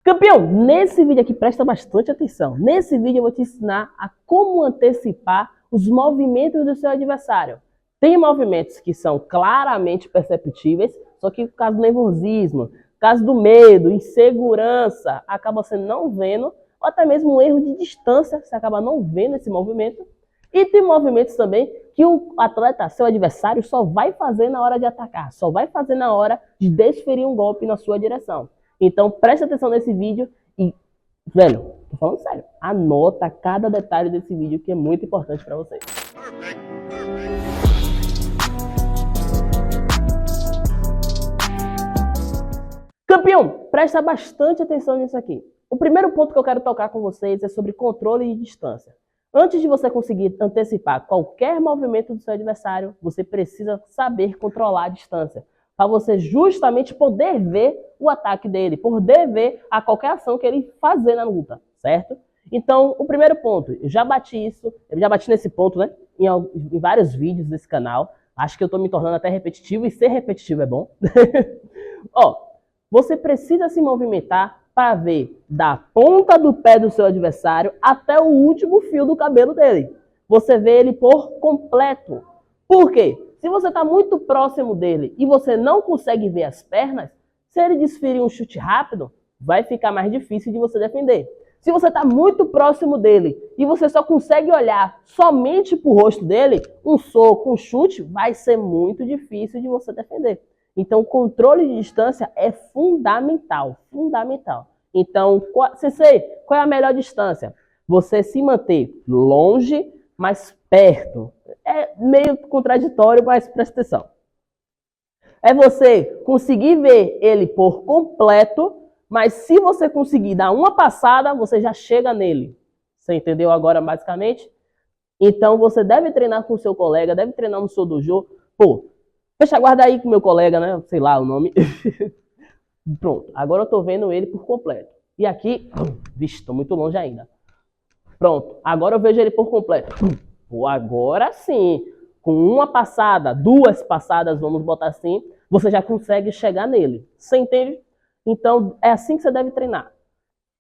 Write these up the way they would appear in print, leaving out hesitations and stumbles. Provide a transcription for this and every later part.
Campeão, nesse vídeo aqui, presta bastante atenção. Nesse vídeo eu vou te ensinar a como antecipar os movimentos do seu adversário. Tem movimentos que são claramente perceptíveis, só que por causa do nervosismo, por causa do medo, insegurança, acaba você não vendo, ou até mesmo um erro de distância, você acaba não vendo esse movimento. E tem movimentos também que o atleta, seu adversário, só vai fazer na hora de atacar, só vai fazer na hora de desferir um golpe na sua direção. Então, preste atenção nesse vídeo e, velho, tô falando sério, anota cada detalhe desse vídeo que é muito importante para vocês. Campeão, presta bastante atenção nisso aqui. O primeiro ponto que eu quero tocar com vocês é sobre controle de distância. Antes de você conseguir antecipar qualquer movimento do seu adversário, você precisa saber controlar a distância, para você justamente poder ver o ataque dele, poder ver a qualquer ação que ele fazer na luta, certo? Então, o primeiro ponto, eu já bati nesse ponto, né, em vários vídeos desse canal. Acho que eu estou me tornando até repetitivo, e ser repetitivo é bom. Ó, você precisa se movimentar para ver da ponta do pé do seu adversário até o último fio do cabelo dele. Você vê ele por completo. Por quê? Se você está muito próximo dele e você não consegue ver as pernas, se ele desferir um chute rápido, vai ficar mais difícil de você defender. Se você está muito próximo dele e você só consegue olhar somente para o rosto dele, um soco, um chute, vai ser muito difícil de você defender. Então, o controle de distância é fundamental, fundamental. Então, Sensei, qual é a melhor distância? Você se manter longe, mas perto. É meio contraditório, mas presta atenção. É você conseguir ver ele por completo, mas se você conseguir dar uma passada, você já chega nele. Você entendeu agora, basicamente? Então, você deve treinar com o seu colega, deve treinar no seu dojo. Pô, fecha a guarda aí com o meu colega, né? Sei lá o nome. Pronto, agora eu tô vendo ele por completo. E aqui, vixe, tô muito longe ainda. Pronto, agora eu vejo ele por completo. Pô, agora sim, com uma passada, duas passadas, vamos botar assim, você já consegue chegar nele. Você entende? Então, é assim que você deve treinar.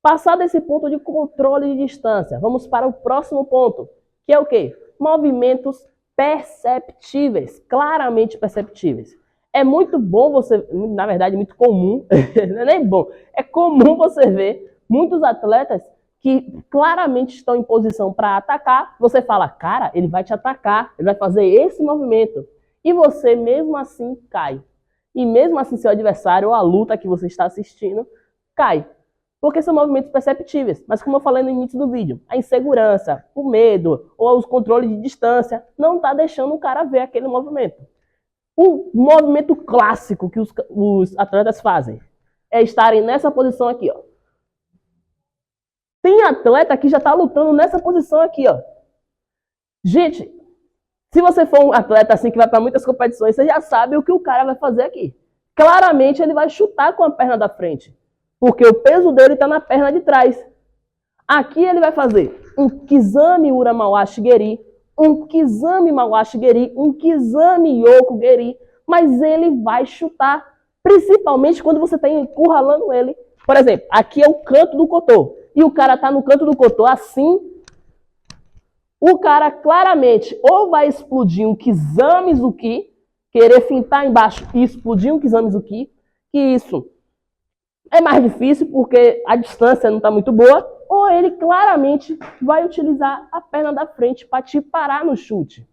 Passado esse ponto de controle de distância, vamos para o próximo ponto, que é o quê? Movimentos perceptíveis, claramente perceptíveis. É muito bom você, na verdade, muito comum, não é nem bom, é comum você ver muitos atletas que claramente estão em posição para atacar. Você fala, cara, ele vai te atacar, ele vai fazer esse movimento. E você, mesmo assim, cai. E mesmo assim, seu adversário ou a luta que você está assistindo, cai. Porque são movimentos perceptíveis. Mas como eu falei no início do vídeo, a insegurança, o medo ou os controles de distância não está deixando o cara ver aquele movimento. O movimento clássico que os atletas fazem é estarem nessa posição aqui, ó. Tem atleta que já está lutando nessa posição aqui, ó. Gente, se você for um atleta assim que vai para muitas competições, você já sabe o que o cara vai fazer aqui. Claramente ele vai chutar com a perna da frente, porque o peso dele está na perna de trás. Aqui ele vai fazer um Kizami Uramawashi Geri, um Kizami Mawashi Geri, um Kizami Yoku Geri, mas ele vai chutar, principalmente quando você está encurralando ele. Por exemplo, aqui é o canto do kotô, e o cara está no canto do kotô assim, o cara claramente ou vai explodir um Kizami Zuki, querer fintar embaixo e explodir um Kizami Zuki, que isso é mais difícil porque a distância não está muito boa, ou ele claramente vai utilizar a perna da frente para te parar no chute.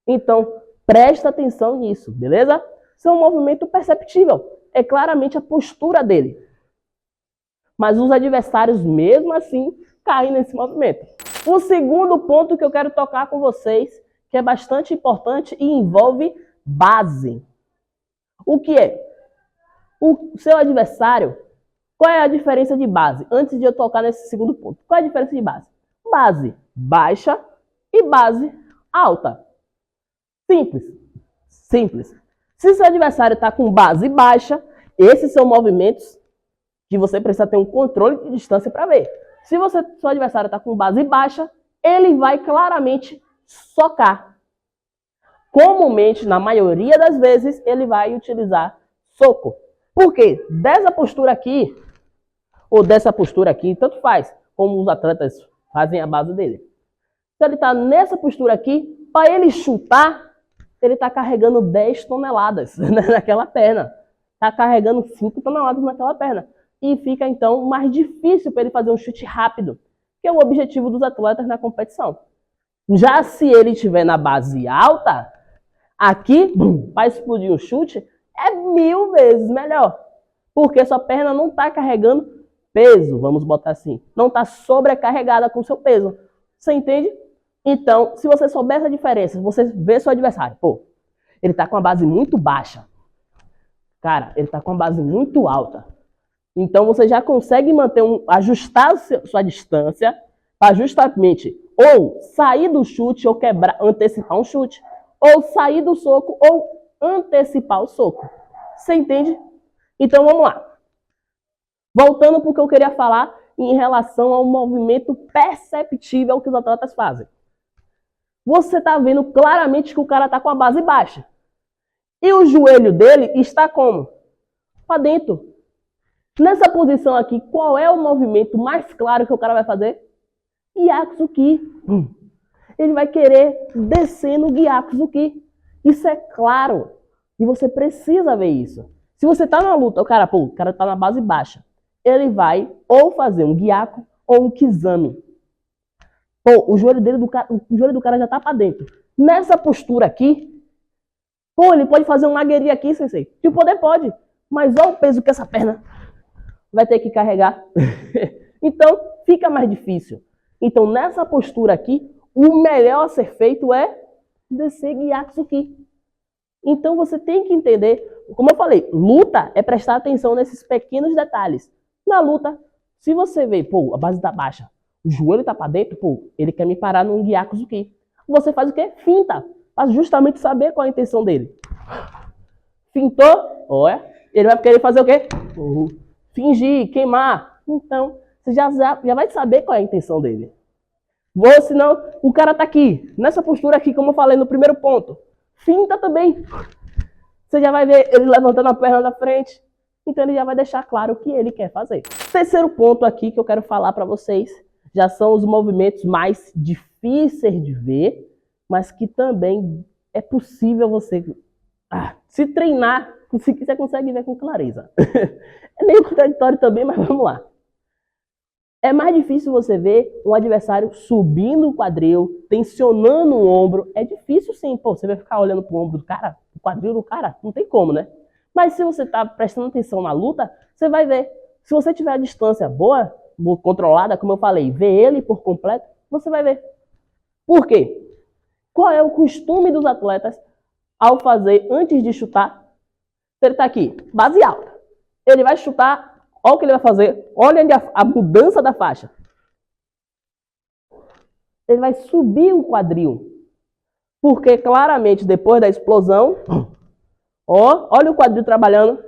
Então, presta atenção nisso, beleza? Isso é um movimento perceptível, é claramente a postura dele. Mas os adversários, mesmo assim, caem nesse movimento. O segundo ponto que eu quero tocar com vocês, que é bastante importante e envolve base. O que é? O seu adversário, qual é a diferença de base? Antes de eu tocar nesse segundo ponto, qual é a diferença de base? Base baixa e base alta. Simples. Simples. Se seu adversário está com base baixa, esses são movimentos que você precisa ter um controle de distância para ver. Se seu adversário está com base baixa, ele vai claramente socar. Comumente, na maioria das vezes, ele vai utilizar soco. Por quê? Dessa postura aqui, ou dessa postura aqui, tanto faz, como os atletas fazem a base dele. Se ele está nessa postura aqui, para ele chutar, ele está carregando 10 toneladas naquela perna. Está carregando 5 toneladas naquela perna. E fica, então, mais difícil para ele fazer um chute rápido, que é o objetivo dos atletas na competição. Já se ele estiver na base alta, aqui, para explodir o chute, é 1000 vezes melhor. Porque sua perna não está carregando peso, vamos botar assim. Não está sobrecarregada com seu peso. Você entende? Então, se você souber essa diferença, você vê seu adversário, pô, ele está com a base muito baixa. Cara, ele está com a base muito alta. Então, você já consegue ajustar sua distância para justamente ou sair do chute ou antecipar um chute, ou sair do soco ou antecipar o soco. Você entende? Então, vamos lá. Voltando para o que eu queria falar em relação ao movimento perceptível que os atletas fazem. Você está vendo claramente que o cara está com a base baixa. E o joelho dele está como? Para dentro. Nessa posição aqui, qual é o movimento mais claro que o cara vai fazer? Gyakuzuki. Ele vai querer descer no Gyakuzuki. Isso é claro. E você precisa ver isso. Se você está na luta, o cara está na base baixa. Ele vai ou fazer um Gyaku ou um Kizami. Pô, o joelho do cara já está para dentro. Nessa postura aqui, pô, ele pode fazer um Nageri aqui, sensei. Se poder, pode. Mas olha o peso que essa perna vai ter que carregar. Então, fica mais difícil. Então, nessa postura aqui, o melhor a ser feito é descer Gyakuzuki. Então, você tem que entender, como eu falei, luta é prestar atenção nesses pequenos detalhes. Na luta, se você vê, pô, a base tá baixa, o joelho tá para dentro, pô, ele quer me parar num Gyakuzuki. Você faz o quê? Finta, para justamente saber qual é a intenção dele. Fintou, olha, ele vai querer fazer o quê? Fingir, queimar. Então, você já vai saber qual é a intenção dele. Senão, o cara tá aqui, nessa postura aqui, como eu falei no primeiro ponto. Finta também. Você já vai ver ele levantando a perna da frente. Então, ele já vai deixar claro o que ele quer fazer. Terceiro ponto aqui que eu quero falar para vocês, já são os movimentos mais difíceis de ver, mas que também é possível você se treinar, você consegue ver com clareza. É meio contraditório também, mas vamos lá. É mais difícil você ver um adversário subindo o quadril, tensionando o ombro. É difícil sim, pô, você vai ficar olhando pro ombro do cara, o quadril do cara, não tem como, né? Mas se você tá prestando atenção na luta, você vai ver. Se você tiver a distância boa, controlada, como eu falei, ver ele por completo, você vai ver. Por quê? Qual é o costume dos atletas ao fazer antes de chutar? Se ele tá aqui, base alta, ele vai chutar. Olha o que ele vai fazer. Olha a mudança da faixa. Ele vai subir o quadril. Porque claramente depois da explosão, olha o quadril trabalhando.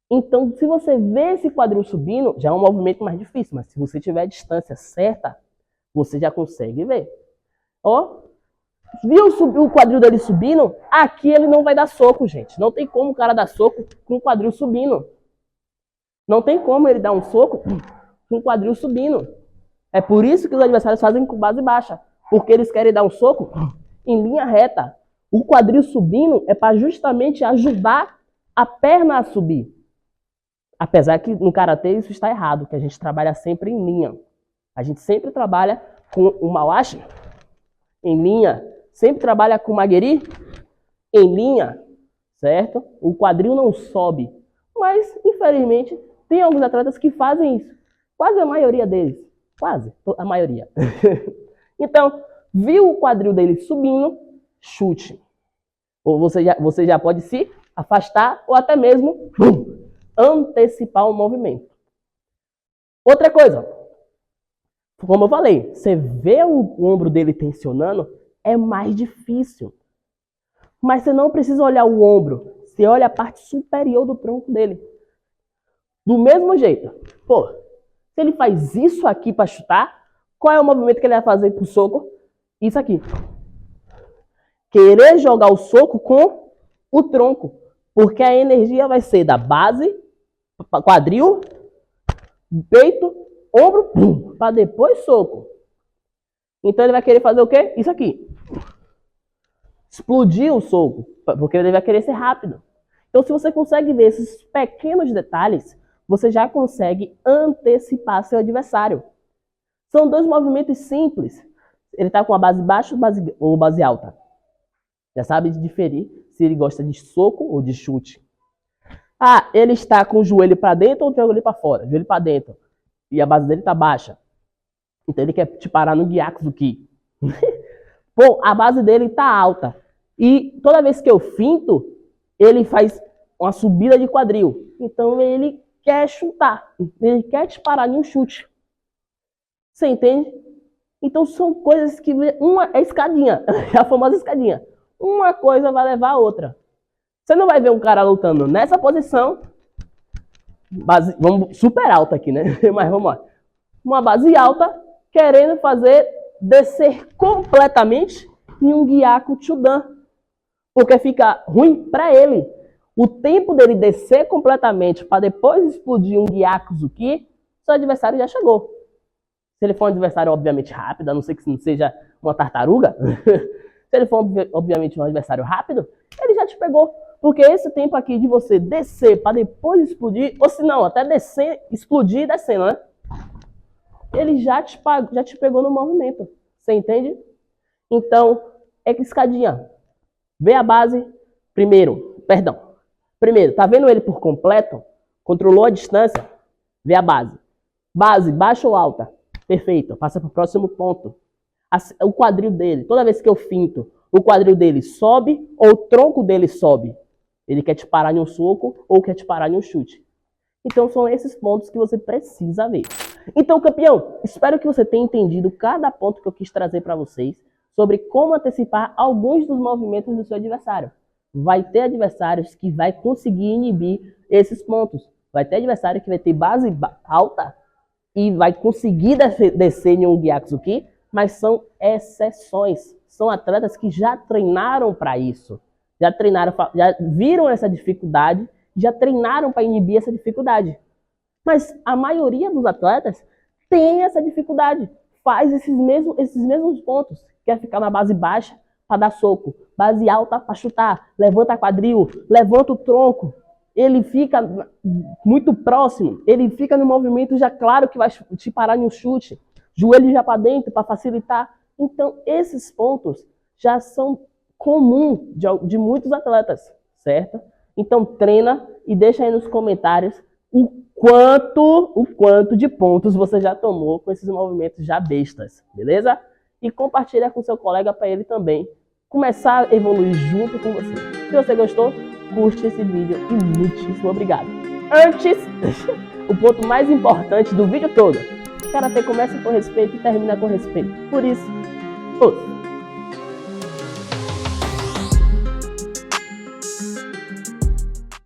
Então, se você vê esse quadril subindo, já é um movimento mais difícil. Mas se você tiver a distância certa, você já consegue ver. Viu o quadril dele subindo? Aqui ele não vai dar soco, gente. Não tem como o cara dar soco com o quadril subindo. Não tem como ele dar um soco com o quadril subindo. É por isso que os adversários fazem com base baixa. Porque eles querem dar um soco em linha reta. O quadril subindo é para justamente ajudar a perna a subir. Apesar que no karatê isso está errado, que a gente trabalha sempre em linha. A gente sempre trabalha com o mawashi em linha. Sempre trabalha com o mageri em linha, certo? O quadril não sobe. Mas, infelizmente, tem alguns atletas que fazem isso. Quase a maioria deles. Quase a maioria. Então, viu o quadril dele subindo, chute. Ou você já pode se afastar ou até mesmo antecipar o movimento. Outra coisa. Como eu falei, você vê o ombro dele tensionando, é mais difícil. Mas você não precisa olhar o ombro. Você olha a parte superior do tronco dele. Do mesmo jeito. Pô, se ele faz isso aqui para chutar, qual é o movimento que ele vai fazer pro soco? Isso aqui. Querer jogar o soco com o tronco. Porque a energia vai ser da base, quadril, peito, ombro, pum, para depois soco. Então ele vai querer fazer o quê? Isso aqui. Explodir o soco, porque ele vai querer ser rápido. Então se você consegue ver esses pequenos detalhes, você já consegue antecipar seu adversário. São dois movimentos simples. Ele está com a base baixa ou base alta. Já sabe diferir se ele gosta de soco ou de chute. Ah, ele está com o joelho para dentro ou o joelho para fora? Joelho para dentro. E a base dele está baixa. Então ele quer te parar no Gyakuzuki. Pô, a base dele está alta. E toda vez que eu finto, ele faz uma subida de quadril. Então ele quer chutar. Ele quer te parar em um chute. Você entende? Então são coisas que... Uma é escadinha. É a famosa escadinha. Uma coisa vai levar a outra. Você não vai ver um cara lutando nessa posição, base, vamos super alta aqui, né? Mas vamos lá. Uma base alta, querendo fazer descer completamente em um Gyaku Chudan. Porque fica ruim para ele. O tempo dele descer completamente para depois explodir um Gyakuzuki, seu adversário já chegou. Se ele for um adversário, obviamente, rápido, a não ser que não seja uma tartaruga, se ele for, obviamente, um adversário rápido, ele já te pegou. Porque esse tempo aqui de você descer para depois explodir, ou se não, até descer, explodir e descendo, né? Ele já te pegou no movimento. Você entende? Então, é que escadinha. Vê a base primeiro. Primeiro, tá vendo ele por completo? Controlou a distância? Vê a base. Base, baixa ou alta? Perfeito. Passa para o próximo ponto. O quadril dele. Toda vez que eu finto, o quadril dele sobe ou o tronco dele sobe? Ele quer te parar em um soco ou quer te parar em um chute. Então são esses pontos que você precisa ver. Então, campeão, espero que você tenha entendido cada ponto que eu quis trazer para vocês sobre como antecipar alguns dos movimentos do seu adversário. Vai ter adversários que vai conseguir inibir esses pontos. Vai ter adversário que vai ter base alta e vai conseguir descer em um Gyakuzuki, mas são exceções. São atletas que já treinaram para isso. Já viram essa dificuldade, já treinaram para inibir essa dificuldade. Mas a maioria dos atletas tem essa dificuldade, faz esses mesmos pontos. Quer ficar na base baixa para dar soco, base alta para chutar, levanta quadril, levanta o tronco. Ele fica muito próximo, ele fica no movimento já claro que vai te parar em um chute, joelho já para dentro para facilitar. Então esses pontos já são comum de muitos atletas, certo? Então treina e deixa aí nos comentários o quanto de pontos você já tomou com esses movimentos já bestas, beleza? E compartilha com seu colega para ele também começar a evoluir junto com você. Se você gostou, curte esse vídeo e muitíssimo obrigado. Antes, o ponto mais importante do vídeo todo, Karatê começa com respeito e termina com respeito. Por isso, ouça.